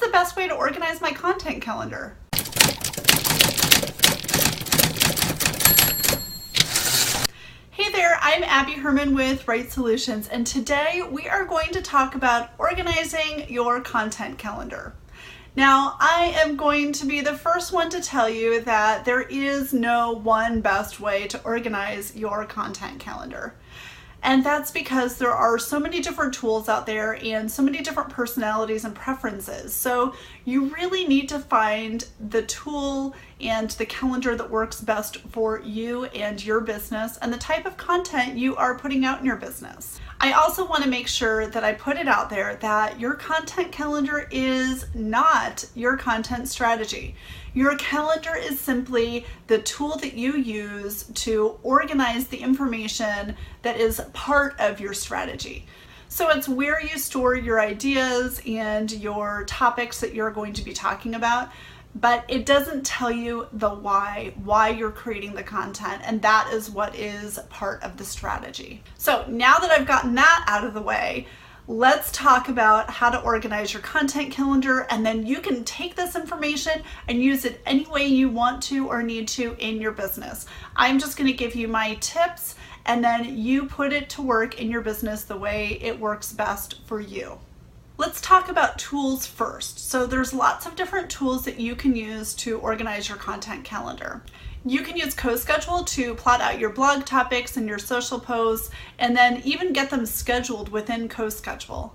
the best way to organize my content calendar? Hey there, I'm Abby Herman with Right Solutions, and today we are going to talk about organizing your content calendar. Now, I am going to be the first one to tell you that there is no one best way to organize your content calendar. And that's because there are so many different tools out there and so many different personalities and preferences. So you really need to find the tool and the calendar that works best for you and your business and the type of content you are putting out in your business. I also want to make sure that I put it out there that your content calendar is not your content strategy. Your calendar is simply the tool that you use to organize the information that is part of your strategy. So it's where you store your ideas and your topics that you're going to be talking about, but it doesn't tell you the why you're creating the content, and that is what is part of the strategy. So now that I've gotten that out of the way, let's talk about how to organize your content calendar, and then you can take this information and use it any way you want to or need to in your business. I'm just going to give you my tips, and then you put it to work in your business the way it works best for you. Let's talk about tools first. So there's lots of different tools that you can use to organize your content calendar. You can use CoSchedule to plot out your blog topics and your social posts, and then even get them scheduled within CoSchedule.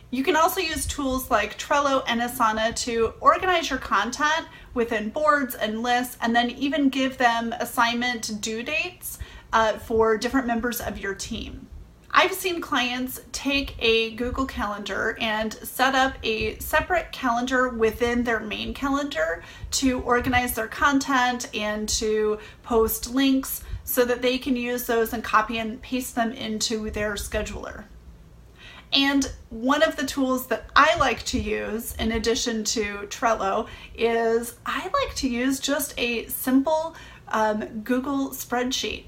You can also use tools like Trello and Asana to organize your content within boards and lists, and then even give them assignment due dates for different members of your team. I've seen clients take a Google Calendar and set up a separate calendar within their main calendar to organize their content and to post links so that they can use those and copy and paste them into their scheduler. And one of the tools that I like to use in addition to Trello is I like to use just a simple Google spreadsheet.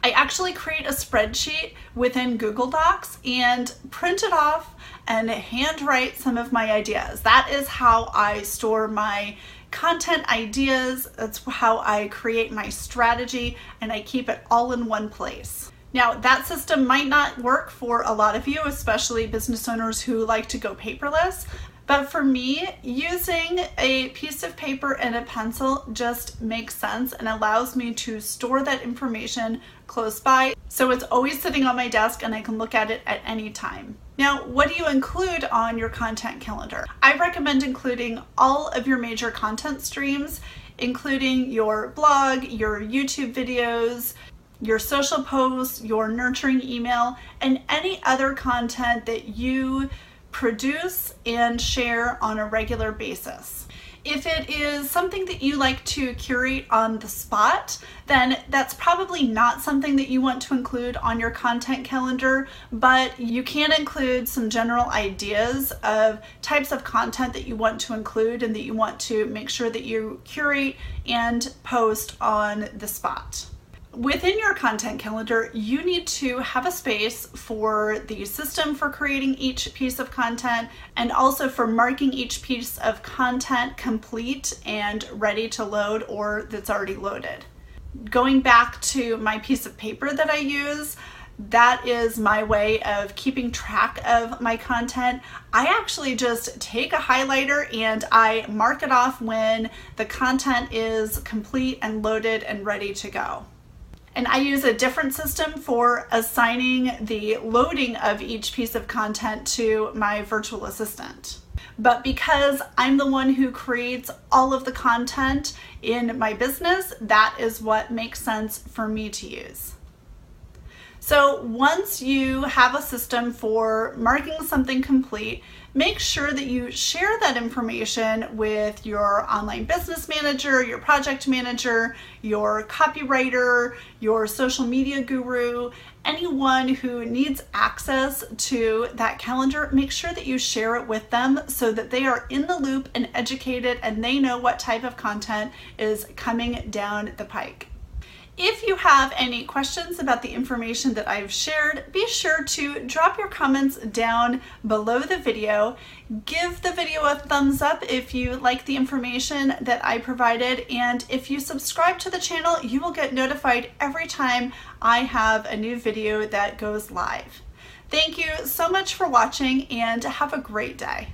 I actually create a spreadsheet within Google Docs and print it off and handwrite some of my ideas. That is how I store my content ideas. That's how I create my strategy, and I keep it all in one place. Now, that system might not work for a lot of you, especially business owners who like to go paperless. But for me, using a piece of paper and a pencil just makes sense and allows me to store that information close by. So it's always sitting on my desk and I can look at it at any time. Now, what do you include on your content calendar? I recommend including all of your major content streams, including your blog, your YouTube videos, your social posts, your nurturing email, and any other content that you produce and share on a regular basis. If it is something that you like to curate on the spot, then that's probably not something that you want to include on your content calendar, but you can include some general ideas of types of content that you want to include and that you want to make sure that you curate and post on the spot. Within your content calendar, you need to have a space for the system for creating each piece of content and also for marking each piece of content complete and ready to load or that's already loaded. Going back to my piece of paper that I use, that is my way of keeping track of my content. I actually just take a highlighter and I mark it off when the content is complete and loaded and ready to go. And I use a different system for assigning the loading of each piece of content to my virtual assistant. But because I'm the one who creates all of the content in my business, that is what makes sense for me to use. So once you have a system for marking something complete, make sure that you share that information with your online business manager, your project manager, your copywriter, your social media guru, anyone who needs access to that calendar. Make sure that you share it with them so that they are in the loop and educated and they know what type of content is coming down the pike. If you have any questions about the information that I've shared, be sure to drop your comments down below the video. Give the video a thumbs up if you like the information that I provided, and if you subscribe to the channel, you will get notified every time I have a new video that goes live. Thank you so much for watching, and have a great day.